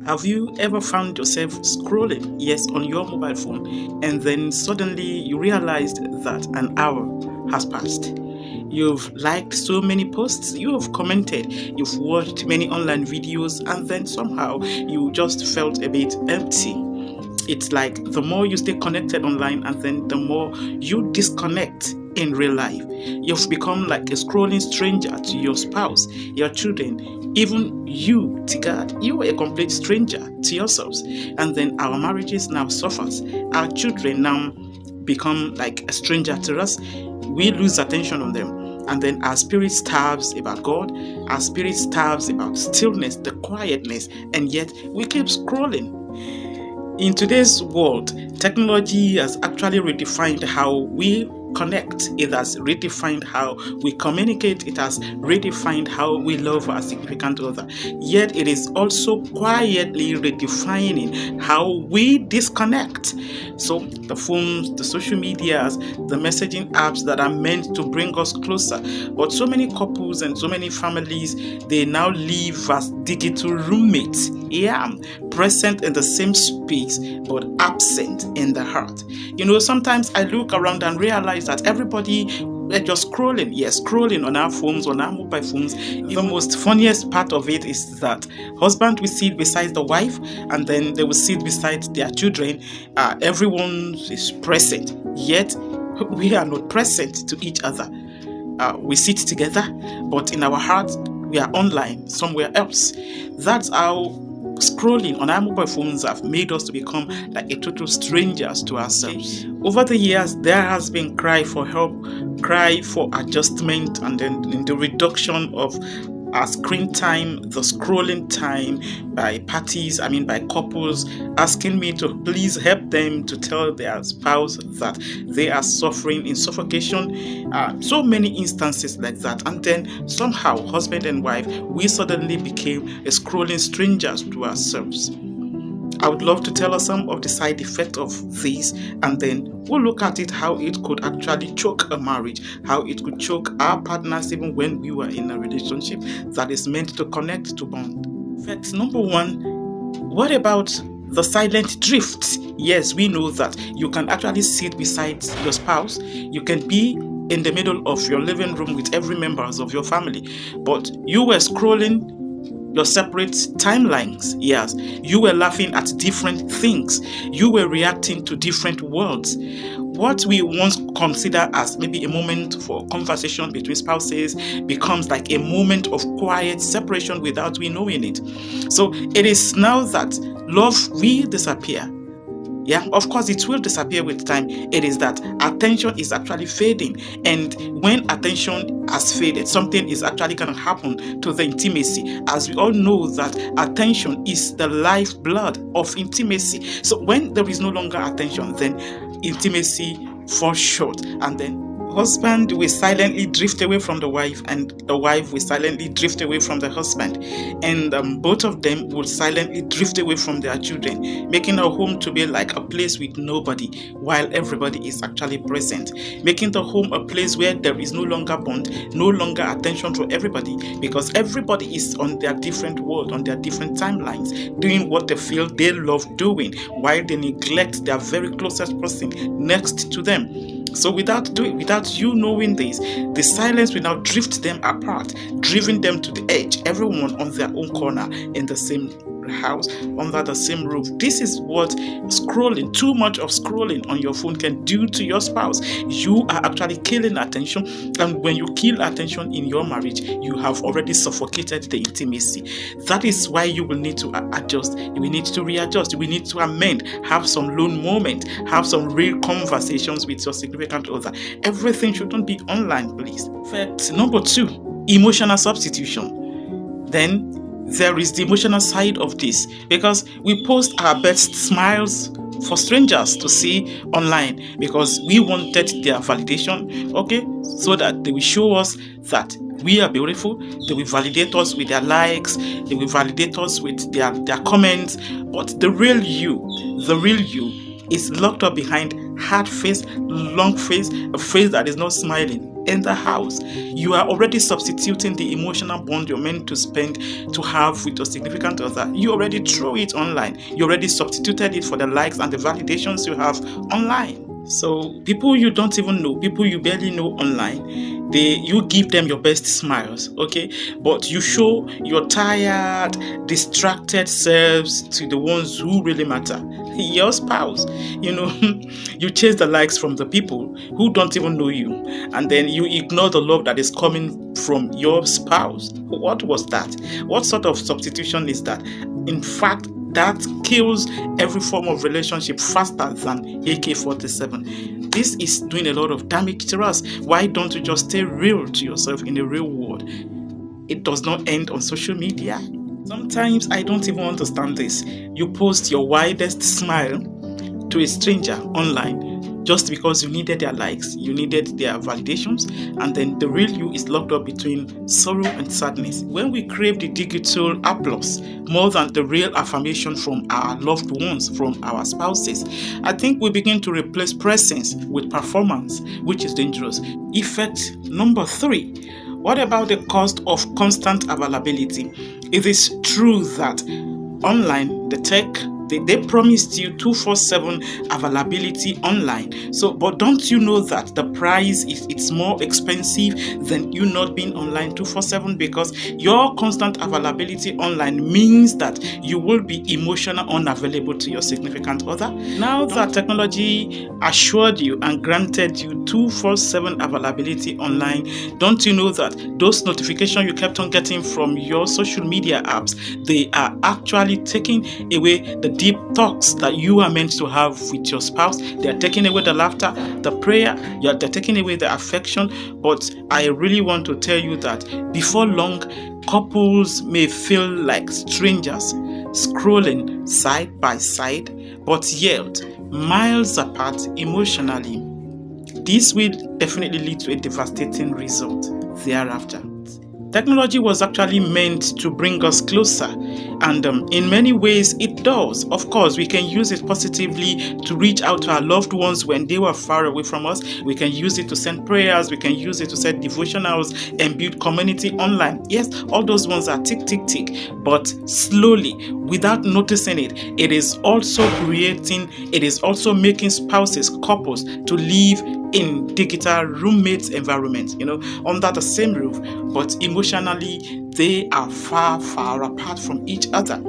Have you ever found yourself scrolling, yes, on your mobile phone, and then suddenly you realized that an hour has passed? You've liked so many posts, you've commented, you've watched many online videos, and then somehow you just felt a bit empty. It's like the more you stay connected online, and then the more you disconnect in real life. You've become like a scrolling stranger to your spouse, your children, even you to God. You are a complete stranger to yourselves. And then our marriages now suffers. Our children now become like a stranger to us. We lose attention on them. And then our spirit starves about God, our spirit starves about stillness, the quietness, and yet we keep scrolling. In today's world, technology has actually redefined how we connect. It has redefined how we communicate. It has redefined how we love our significant other. Yet it is also quietly redefining how we disconnect. So the phones, the social medias, the messaging apps that are meant to bring us closer. But so many couples and so many families, they now live as digital roommates. Yeah, present in the same space but absent in the heart. Sometimes I look around and realize that everybody, we're just scrolling. Yes, scrolling on our phones, on our mobile phones. The most funniest part of it is that husband will sit beside the wife, and then they will sit beside their children. Everyone is present, yet we are not present to each other. We sit together, but in our hearts, we are online somewhere else. That's how scrolling on our mobile phones have made us to become like a total strangers to ourselves. Over the years, there has been cry for help, cry for adjustment, and then in the reduction of our screen time, the scrolling time by by couples asking me to please help them to tell their spouse that they are suffering in suffocation. So many instances like that. And then somehow, husband and wife, we suddenly became a scrolling strangers to ourselves. I would love to tell us some of the side effects of this, and then we'll look at it, how it could actually choke a marriage, how it could choke our partners even when we were in a relationship that is meant to connect, to bond. Fact number one, what about the silent drift? Yes, we know that you can actually sit beside your spouse, you can be in the middle of your living room with every members of your family, but you were scrolling your separate timelines. Yes, you were laughing at different things, you were reacting to different words. What we once consider as maybe a moment for conversation between spouses becomes like a moment of quiet separation without we knowing it. So it is now that love will disappear. Yeah, of course, it will disappear with time. It is that attention is actually fading. And when attention has faded, something is actually going to happen to the intimacy. As we all know that attention is the lifeblood of intimacy. So when there is no longer attention, then intimacy falls short. And then husband will silently drift away from the wife, and the wife will silently drift away from the husband, and both of them will silently drift away from their children, making the home to be like a place with nobody while everybody is actually present, making the home a place where there is no longer bond, no longer attention to everybody, because everybody is on their different world, on their different timelines, doing what they feel they love doing, while they neglect their very closest person next to them. So without you knowing this, the silence will now drift them apart, driving them to the edge, everyone on their own corner in the same house, under the same roof. This is what scrolling, too much of scrolling on your phone can do to your spouse. You are actually killing attention, and when you kill attention in your marriage, you have already suffocated the intimacy. That is why you will need to adjust, you will need to readjust, you will need to amend, have some lone moment, have some real conversations with your significant other. Everything shouldn't be online, please. Fact number 2, emotional substitution. Then there is the emotional side of this, because we post our best smiles for strangers to see online because we wanted their validation, okay, so that they will show us that we are beautiful. They will validate us with their likes, they will validate us with their comments, but the real you is locked up behind hard face, long face, a face that is not smiling. in the house. You are already substituting the emotional bond you're meant to have with your significant other. You already throw it online. You already substituted it for the likes and the validations you have online. So people you don't even know, people you barely know online, you give them your best smiles, okay? But you show your tired, distracted selves to the ones who really matter. Your spouse, you chase the likes from the people who don't even know you, and then you ignore the love that is coming from your spouse. What was that? What sort of substitution is that? In fact, that kills every form of relationship faster than AK-47. This is doing a lot of damage to us. Why don't you just stay real to yourself in the real world? It does not end on social media. Sometimes I don't even understand this. You post your widest smile to a stranger online just because you needed their likes, you needed their validations, and then the real you is locked up between sorrow and sadness. When we crave the digital applause more than the real affirmation from our loved ones, from our spouses, I think we begin to replace presence with performance, which is dangerous. Effect number 3. What about the cost of constant availability? It is true that online, the tech, they promised you 24/7 availability online. So, but don't you know that the price it's more expensive than you not being online 24/7, because your constant availability online means that you will be emotionally unavailable to your significant other. Now that technology assured you and granted you 24/7 availability online, don't you know that those notifications you kept on getting from your social media apps, they are actually taking away the deep talks that you are meant to have with your spouse? They are taking away the laughter, the prayer, they're taking away the affection. But I really want to tell you that before long, couples may feel like strangers, scrolling side by side, but yet miles apart emotionally. This will definitely lead to a devastating result thereafter. Technology was actually meant to bring us closer, and in many ways it does. Of course, we can use it positively to reach out to our loved ones when they were far away from us. We can use it to send prayers, we can use it to set devotionals and build community online. Yes, all those ones are tick. But slowly, without noticing it, it is also making spouses, couples to live in digital roommates environments, under the same roof, but emotionally they are far apart from each other.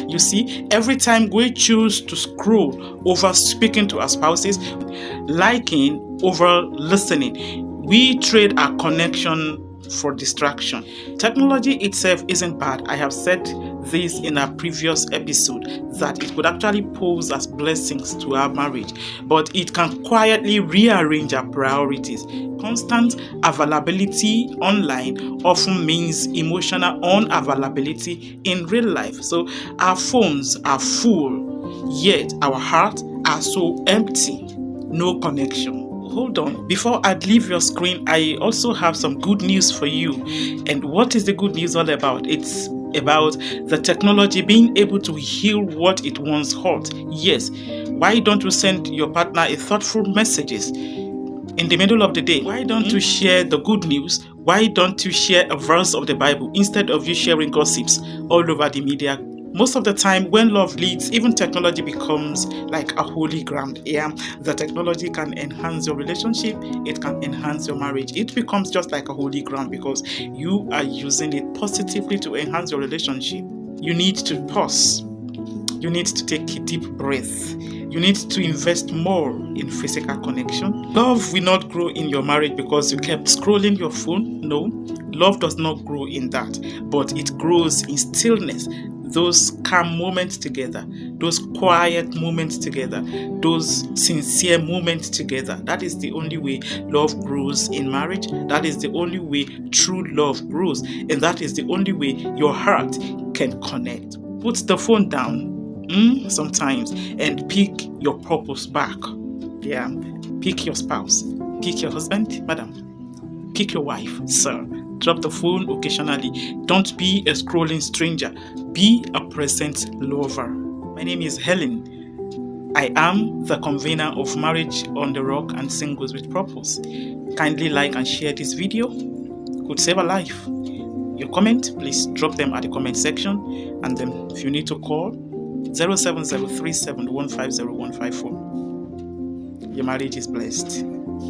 You see, every time we choose to scroll over speaking to our spouses, liking over listening, we trade our connection for distraction. Technology itself isn't bad. I have said this in a previous episode, that it could actually pose as blessings to our marriage, but it can quietly rearrange our priorities. Constant availability online often means emotional unavailability in real life. So our phones are full, yet our hearts are so empty. No connection. Hold on, before I leave your screen, I also have some good news for you. And what is the good news all about? It's about the technology being able to heal what it once hurt. Yes, why don't you send your partner a thoughtful messages in the middle of the day? Why don't you share the good news? Why don't you share a verse of the Bible instead of you sharing gossips all over the media? Most of the time, when love leads, even technology becomes like a holy ground. Yeah, the technology can enhance your relationship. It can enhance your marriage. It becomes just like a holy ground because you are using it positively to enhance your relationship. You need to pause. You need to take a deep breath. You need to invest more in physical connection. Love will not grow in your marriage because you kept scrolling your phone. No, love does not grow in that, but it grows in stillness. Those calm moments together, those quiet moments together, those sincere moments together. That is the only way love grows in marriage. That is the only way true love grows. And that is the only way your heart can connect. Put the phone down sometimes and pick your purpose back. Yeah, pick your spouse, pick your husband, madam, pick your wife, sir. Drop the phone occasionally. Don't be a scrolling stranger. Be a present lover. My name is Helen. I am the convener of Marriage on the Rock and Singles with Purpose. Kindly like and share this video. Could save a life. Your comment, please drop them at the comment section, and then if you need to call 07037150154. Your marriage is blessed.